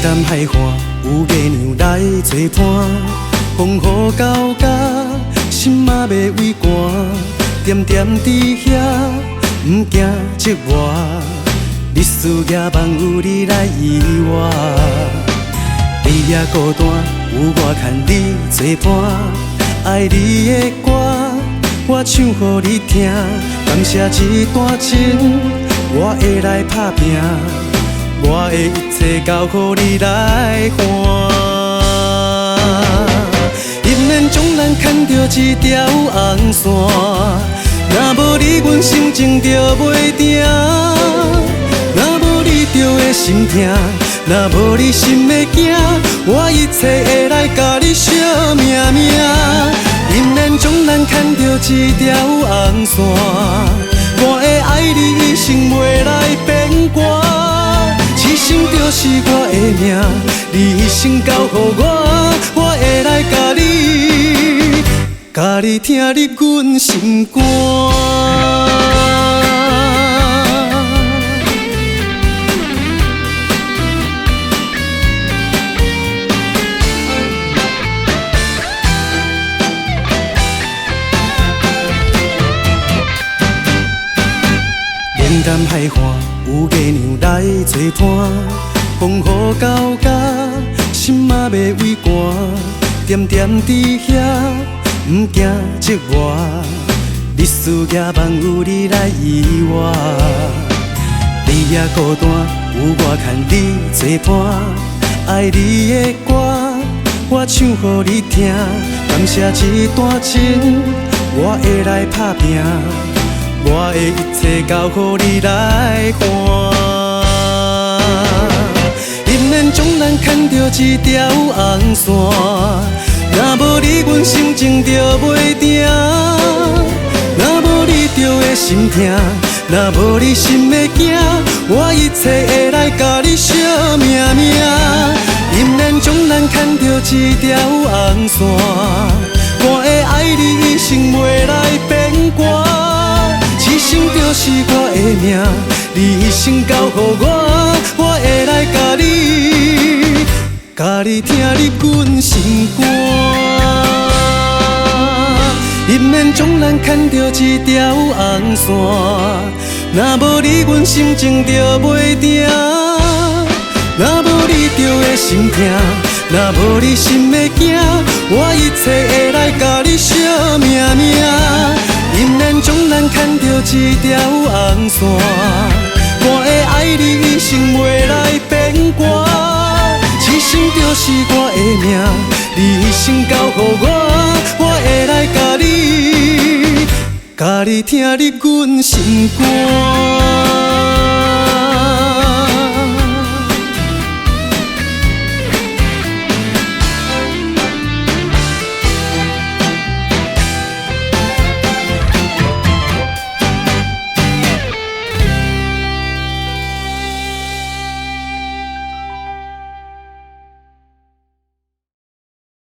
淡海岸有月娘来作伴，风雨交加，心嘛袂畏寒，点点伫遐，毋惊寂寞。你思夜梦有你来依偎，黑夜孤单有我牵你作伴，爱你的歌我唱予你听，感谢这段情我会来打拼。我的一切交予你来还，因免将咱牵着一条红线，若无你，阮心情就袂定；若无你，就会心痛；若无你，心会惊。我一切会来甲你惜命命，因免将咱牵着一条红线，我会爱你一生袂来变卦。一生就是我的命，你一生交予我，我会来甲你听入阮心肝。冷淡海岸有月娘来作伴，风雨交加，心嘛袂畏寒，点点伫遐，毋惊寂寞。你思夜梦有你来依偎，黑夜孤单有我牵你作伴，爱你的歌我唱予你听，感谢这段情我会来打拼。我的一切交予你来还，因免将咱牵着一条红线，若无你，阮心情就袂定；若无你，就会心痛；若无你，心会惊。我一切会来甲你惜命命，因免将咱牵着一条红线，我会爱你一生袂来变卦。一生就是我的命，你一生交予我，我会来甲你听入阮心肝。因免将咱牵着一条红线，若无你，阮心情就袂定；若无你，就会心痛；若无你，心会惊。我一切会来甲你惜命命。因免将咱牵着一条红线，我会爱你一生袂来变卦。一生就是我的命，你一生交予我，我会来甲你听入阮心肝。